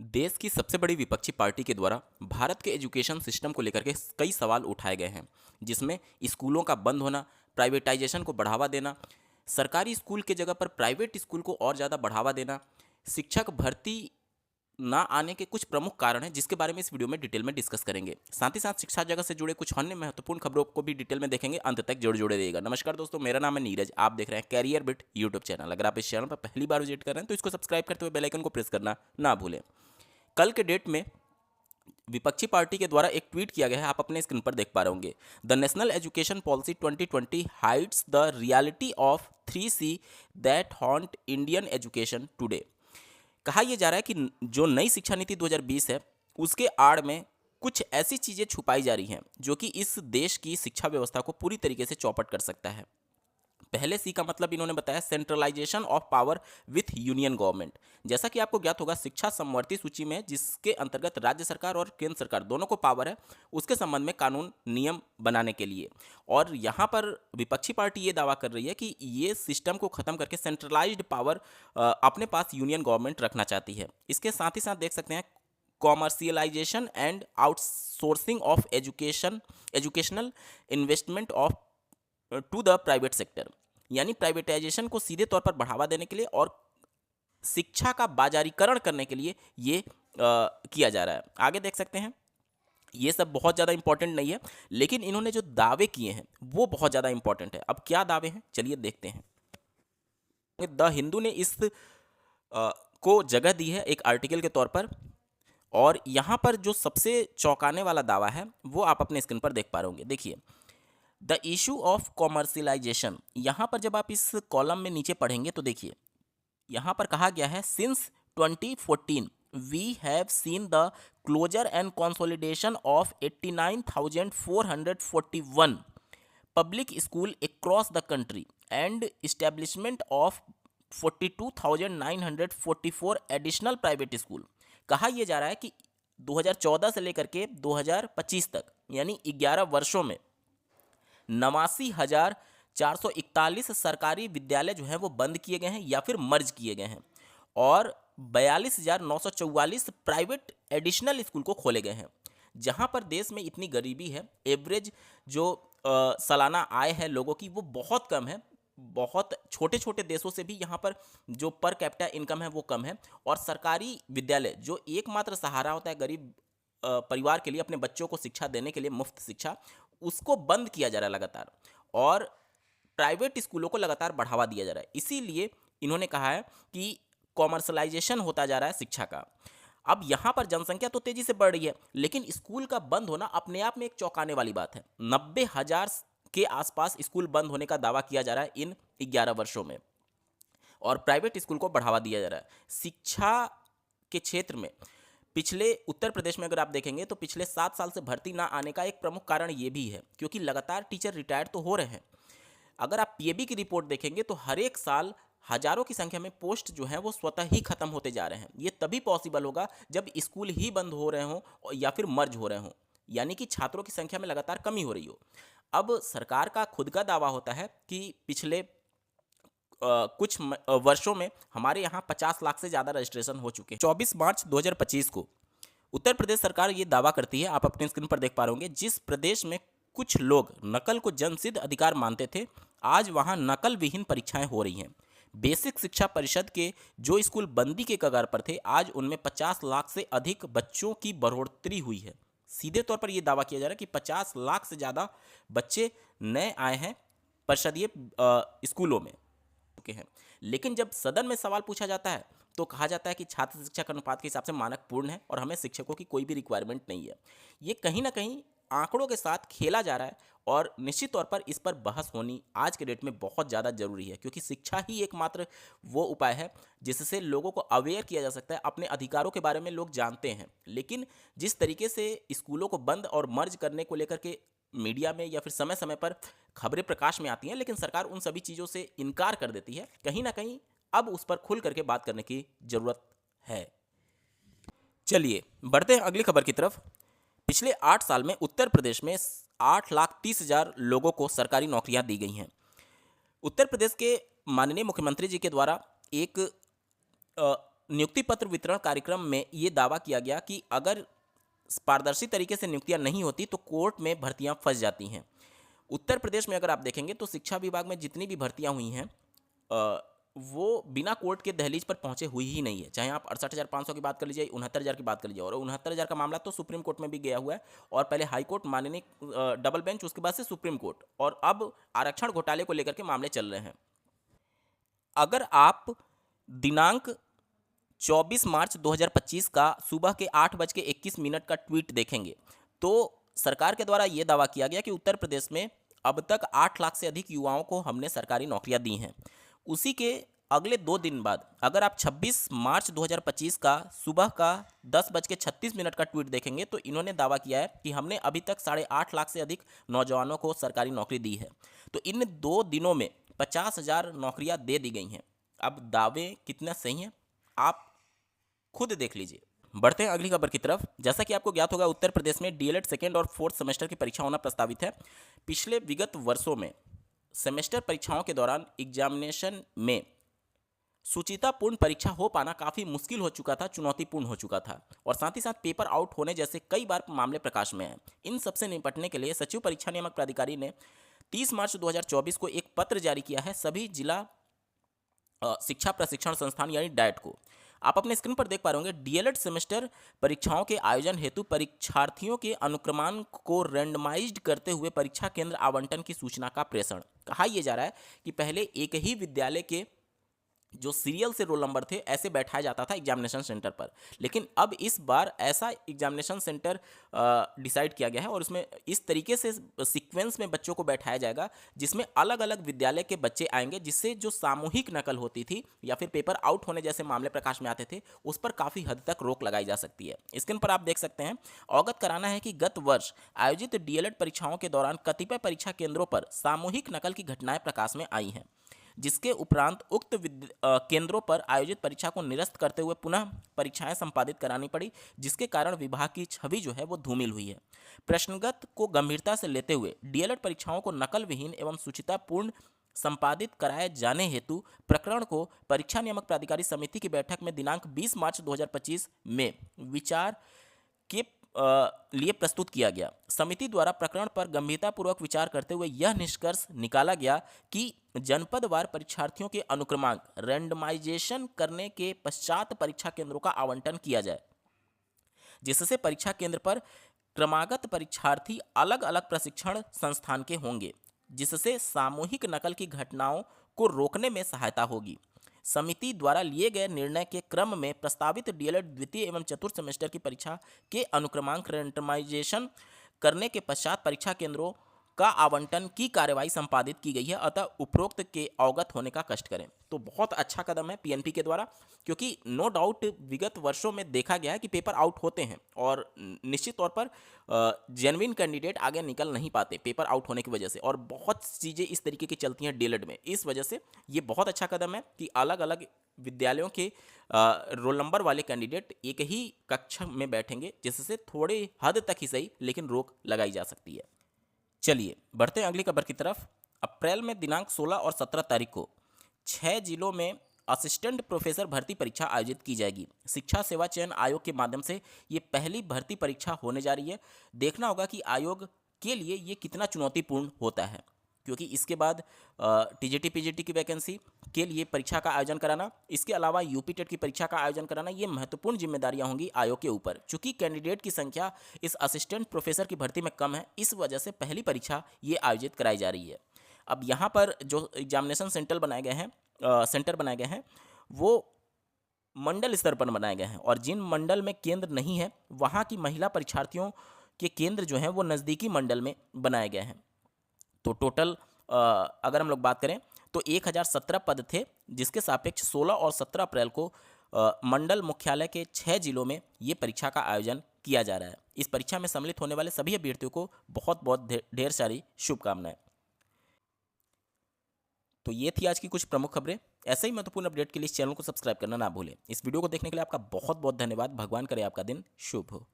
देश की सबसे बड़ी विपक्षी पार्टी के द्वारा भारत के एजुकेशन सिस्टम को लेकर के कई सवाल उठाए गए हैं, जिसमें स्कूलों का बंद होना, प्राइवेटाइजेशन को बढ़ावा देना, सरकारी स्कूल के जगह पर प्राइवेट स्कूल को और ज़्यादा बढ़ावा देना, शिक्षक भर्ती ना आने के कुछ प्रमुख कारण हैं, जिसके बारे में इस वीडियो में डिटेल में डिस्कस करेंगे। साथ ही साथ शिक्षा जगत से जुड़े कुछ अन्य महत्वपूर्ण खबरों को भी डिटेल में देखेंगे। अंत तक जुड़े रहिएगा। नमस्कार दोस्तों, मेरा नाम है नीरज। आप देख रहे हैं कैरियर बिट यूट्यूब चैनल। अगर आप इस चैनल पर पहली बार विजिट कर रहे हैं तो इसको सब्सक्राइब करते हुए बेल आइकन को प्रेस करना ना भूलें। कल के डेट में विपक्षी पार्टी के द्वारा एक ट्वीट किया गया है, आप अपने स्क्रीन पर देख पा रहे होंगे। The national education policy 2020 hides the reality of 3C that haunt Indian education today. कहा यह जा रहा है कि जो नई शिक्षा नीति 2020 है, उसके आड़ में कुछ ऐसी चीज़ें छुपाई जा रही हैं जो कि इस देश की शिक्षा व्यवस्था को पूरी तरीके से चौपट कर सकता है। पहले सी का मतलब इन्होंने बताया centralization of power with union government. जैसा कि आपको ज्ञात होगा, शिक्षा समवर्ती सूची में जिसके अंतर्गत राज्य सरकार और केंद्र सरकार दोनों को पावर है, उसके संबंध में कानून नियम बनाने के लिए। और यहाँ पर विपक्षी पार्टी ये दावा कर रही है कि ये सिस्टम को खत्म करके सेंट्रलाइज्ड पावर अपने पास यूनियन गवर्नमेंट रखना चाहती है। इसके साथ ही साथ देख सकते हैं commercialization and outsourcing of educational investment of to the private sector, यानी प्राइवेटाइजेशन को सीधे तौर पर बढ़ावा देने के लिए और शिक्षा का बाजारीकरण करने के लिए ये किया जा रहा है। आगे देख सकते हैं, ये सब बहुत ज़्यादा इंपॉर्टेंट नहीं है, लेकिन इन्होंने जो दावे किए हैं वो बहुत ज़्यादा इंपॉर्टेंट है। अब क्या दावे हैं, चलिए देखते हैं। द हिंदू ने इस को जगह दी है एक आर्टिकल के तौर पर, और यहाँ पर जो सबसे चौंकाने वाला दावा है वो आप अपने स्क्रीन पर देख पा रहे होंगे। देखिए, द इशू ऑफ कॉमर्शियलाइजेशन, यहाँ पर जब आप इस कॉलम में नीचे पढ़ेंगे तो देखिए यहाँ पर कहा गया है since 2014 we have seen the closure and consolidation of 89,441 public school across the country and establishment of 42,944 additional private school. कहा यह जा रहा है कि 2014 से लेकर के 2025 तक, यानी 11 वर्षों में 89,441 सरकारी विद्यालय जो हैं वो बंद किए गए हैं या फिर मर्ज किए गए हैं, और 42,944 प्राइवेट एडिशनल स्कूल को खोले गए हैं। जहां पर देश में इतनी गरीबी है, एवरेज जो सालाना आय है लोगों की वो बहुत कम है। बहुत छोटे छोटे देशों से भी यहाँ पर जो पर कैपिटा इनकम है वो कम है, और सरकारी विद्यालय जो एकमात्र सहारा होता है गरीब परिवार के लिए अपने बच्चों को शिक्षा देने के लिए, मुफ्त शिक्षा, उसको बंद किया जा रहा है लगातार, और प्राइवेट स्कूलों को लगातार बढ़ावा दिया जा रहा है। इसीलिए इन्होंने कहा है कि कॉमर्शलाइजेशन होता जा रहा है शिक्षा का। अब यहाँ पर जनसंख्या तो तेजी से बढ़ रही है, लेकिन स्कूल का बंद होना अपने आप में एक चौंकाने वाली बात है। 90,000 के आसपास स्कूल बंद होने का दावा किया जा रहा है इन 11 वर्षों में, और प्राइवेट स्कूल को बढ़ावा दिया जा रहा है। शिक्षा के क्षेत्र में पिछले उत्तर प्रदेश में अगर आप देखेंगे तो पिछले 7 साल से भर्ती ना आने का एक प्रमुख कारण ये भी है, क्योंकि लगातार टीचर रिटायर तो हो रहे हैं। अगर आप पीएबी की रिपोर्ट देखेंगे तो हर एक साल हजारों की संख्या में पोस्ट जो है वो स्वतः ही खत्म होते जा रहे हैं। ये तभी पॉसिबल होगा जब स्कूल ही बंद हो रहे हों या फिर मर्ज हो रहे हों, यानी कि छात्रों की संख्या में लगातार कमी हो रही हो। अब सरकार का खुद का दावा होता है कि पिछले कुछ वर्षों में हमारे यहाँ 50 लाख से ज़्यादा रजिस्ट्रेशन हो चुके हैं। 24 मार्च 2025 को उत्तर प्रदेश सरकार ये दावा करती है, आप अपने स्क्रीन पर देख पा रहे होंगे, जिस प्रदेश में कुछ लोग नकल को जनसिद्ध अधिकार मानते थे, आज वहाँ नकल विहीन परीक्षाएं हो रही हैं। बेसिक शिक्षा परिषद के जो स्कूल बंदी के कगार पर थे, आज उनमें 50 लाख से अधिक बच्चों की बढ़ोतरी हुई है। सीधे तौर पर यह दावा किया जा रहा है कि 50 लाख से ज़्यादा बच्चे नए आए हैं परिषदीय स्कूलों में चुके हैं। लेकिन जब सदन में सवाल पूछा जाता है तो कहा जाता है कि छात्र शिक्षक अनुपात के हिसाब से मानक पूर्ण है और हमें शिक्षकों की कोई भी रिक्वायरमेंट नहीं है। ये कहीं ना कहीं आंकड़ों के साथ खेला जा रहा है, और निश्चित तौर पर इस पर बहस होनी आज के डेट में बहुत ज़्यादा जरूरी है, क्योंकि शिक्षा ही एकमात्र वो उपाय है जिससे लोगों को अवेयर किया जा सकता है। अपने अधिकारों के बारे में लोग जानते हैं, लेकिन जिस तरीके से स्कूलों को बंद और मर्ज करने को लेकर के मीडिया में या फिर समय समय पर खबरें प्रकाश में आती हैं, लेकिन सरकार उन सभी चीज़ों से इनकार कर देती है। कहीं ना कहीं अब उस पर खुल करके बात करने की ज़रूरत है। चलिए बढ़ते हैं अगली खबर की तरफ। पिछले 8 साल में उत्तर प्रदेश में 8,30,000 लोगों को सरकारी नौकरियां दी गई हैं। उत्तर प्रदेश के माननीय मुख्यमंत्री जी के द्वारा एक नियुक्ति पत्र वितरण कार्यक्रम में ये दावा किया गया कि अगर पारदर्शी तरीके से नियुक्तियां नहीं होती तो कोर्ट में भर्तियां फंस जाती हैं। उत्तर प्रदेश में अगर आप देखेंगे तो शिक्षा विभाग में जितनी भी भर्तियां हुई हैं वो बिना कोर्ट के दहलीज पर पहुंचे हुई ही नहीं है। चाहे आप 68,500 की बात कर लीजिए, 69,000 की बात कर लीजिए, और 69,000 का मामला तो सुप्रीम कोर्ट में भी गया हुआ है, और पहले हाई कोर्ट, माननीय डबल बेंच, उसके बाद से सुप्रीम कोर्ट, और अब आरक्षण घोटाले को लेकर के मामले चल रहे हैं। अगर आप दिनांक 24 मार्च 2025 का सुबह के 8:21 का ट्वीट देखेंगे तो सरकार के द्वारा यह दावा किया गया कि उत्तर प्रदेश में अब तक 8 लाख से अधिक युवाओं को हमने सरकारी नौकरियां दी हैं। उसी के अगले 2 दिन बाद अगर आप 26 मार्च 2025 का सुबह का 10:36 का ट्वीट देखेंगे तो इन्होंने दावा किया है कि हमने अभी तक 8.5 लाख से अधिक नौजवानों को सरकारी नौकरी दी है। तो इन 2 दिनों में 50,000 नौकरियां दे दी गई हैं। अब दावे कितना सही हैं आप खुद देख लीजिए। बढ़ते हैं अगली खबर की तरफ। जैसा कि आपको ज्ञात होगा, उत्तर प्रदेश में डीएलएड सेकेंड और फोर्थ सेमेस्टर की परीक्षा होना प्रस्तावित है। पिछले विगत वर्षों में सेमेस्टर परीक्षाओं के दौरान एग्जामिनेशन में सुचितापूर्ण परीक्षा हो पाना काफ़ी मुश्किल हो चुका था, चुनौतीपूर्ण हो चुका था, और साथ ही साथ पेपर आउट होने जैसे कई बार मामले प्रकाश में आए। इन सबसे निपटने के लिए सचिव परीक्षा नियामक प्राधिकारी ने 30 मार्च 2024 को एक पत्र जारी किया है सभी जिला शिक्षा प्रशिक्षण संस्थान यानी डाइट को। आप अपने स्क्रीन पर देख पा रहे होंगे, डीएलएड सेमेस्टर परीक्षाओं के आयोजन हेतु परीक्षार्थियों के अनुक्रमांक को रैंडमाइज्ड करते हुए परीक्षा केंद्र आवंटन की सूचना का प्रेषण। कहा यह जा रहा है कि पहले एक ही विद्यालय के जो सीरियल से रोल नंबर थे ऐसे बैठाया जाता था एग्जामिनेशन सेंटर पर, लेकिन अब इस बार ऐसा एग्जामिनेशन सेंटर डिसाइड किया गया है और उसमें इस तरीके से सीक्वेंस में बच्चों को बैठाया जाएगा जिसमें अलग अलग विद्यालय के बच्चे आएंगे, जिससे जो सामूहिक नकल होती थी या फिर पेपर आउट होने जैसे मामले प्रकाश में आते थे उस पर काफ़ी हद तक रोक लगाई जा सकती है। स्क्रीन पर आप देख सकते हैं, अवगत कराना है कि गत वर्ष आयोजित डीएलएड परीक्षाओं के दौरान कतिपय परीक्षा केंद्रों पर सामूहिक नकल की घटनाएं प्रकाश में आई हैं, जिसके उपरांत उक्त केंद्रों पर आयोजित परीक्षा को निरस्त करते हुए पुनः परीक्षाएं संपादित करानी पड़ी, जिसके कारण विभाग की छवि जो है वो धूमिल हुई है। प्रश्नगत को गंभीरता से लेते हुए डीएलएड परीक्षाओं को नकल विहीन एवं शुचितापूर्ण संपादित कराए जाने हेतु प्रकरण को परीक्षा नियामक प्राधिकारी समिति की बैठक में दिनांक 20 मार्च 2025 में विचार के लिए प्रस्तुत किया गया। समिति द्वारा प्रकरण पर गंभीरतापूर्वक विचार करते हुए यह निष्कर्ष निकाला गया कि जनपदवार परीक्षार्थियों के अनुक्रमांक रैंडमाइजेशन करने के पश्चात परीक्षा केंद्रों का आवंटन किया जाए, जिससे परीक्षा केंद्र पर क्रमागत परीक्षार्थी अलग अलग प्रशिक्षण संस्थान के होंगे, जिससे सामूहिक नकल की घटनाओं को रोकने में सहायता होगी। समिति द्वारा लिए गए निर्णय के क्रम में प्रस्तावित डीएलएड द्वितीय एवं चतुर्थ सेमेस्टर की परीक्षा के अनुक्रमांक रैंडमाइजेशन करने के पश्चात परीक्षा केंद्रों का आवंटन की कार्यवाही संपादित की गई है, अतः उपरोक्त के अवगत होने का कष्ट करें। तो बहुत अच्छा कदम है पीएनपी के द्वारा, क्योंकि नो डाउट विगत वर्षों में देखा गया है कि पेपर आउट होते हैं और निश्चित तौर पर जेन्युइन कैंडिडेट आगे निकल नहीं पाते पेपर आउट होने की वजह से, और बहुत चीज़ें इस तरीके की चलती हैं डीएलएड में। इस वजह से ये बहुत अच्छा कदम है कि अलग अलग विद्यालयों के रोल नंबर वाले कैंडिडेट एक ही कक्षा में बैठेंगे, जिससे थोड़ी हद तक ही सही लेकिन रोक लगाई जा सकती है। चलिए बढ़ते हैं अगली खबर की तरफ। अप्रैल में दिनांक 16 और 17 तारीख को 6 जिलों में असिस्टेंट प्रोफेसर भर्ती परीक्षा आयोजित की जाएगी। शिक्षा सेवा चयन आयोग के माध्यम से ये पहली भर्ती परीक्षा होने जा रही है। देखना होगा कि आयोग के लिए ये कितना चुनौतीपूर्ण होता है, क्योंकि इसके बाद टीजीटी पीजीटी की वैकेंसी के लिए परीक्षा का आयोजन कराना, इसके अलावा यूपी टेट की परीक्षा का आयोजन कराना, ये महत्वपूर्ण जिम्मेदारियां होंगी आयोग के ऊपर। चूंकि कैंडिडेट की संख्या इस असिस्टेंट प्रोफेसर की भर्ती में कम है, इस वजह से पहली परीक्षा ये आयोजित कराई जा रही है। अब यहाँ पर जो एग्जामिनेशन सेंटर बनाए गए हैं वो मंडल स्तर पर बनाए गए हैं, और जिन मंडल में केंद्र नहीं है वहाँ की महिला परीक्षार्थियों के केंद्र जो हैं वो नज़दीकी मंडल में बनाए गए हैं। तो टोटल अगर हम लोग बात करें तो 1017 पद थे, जिसके सापेक्ष 16 और 17 अप्रैल को मंडल मुख्यालय के 6 जिलों में ये परीक्षा का आयोजन किया जा रहा है। इस परीक्षा में सम्मिलित होने वाले सभी अभ्यर्थियों को बहुत बहुत ढेर सारी शुभकामनाएं। तो ये थी आज की कुछ प्रमुख खबरें। ऐसे ही महत्वपूर्ण अपडेट के लिए इस चैनल को सब्सक्राइब करना ना भूलें। इस वीडियो को देखने के लिए आपका बहुत बहुत धन्यवाद। भगवान करे आपका दिन शुभ हो।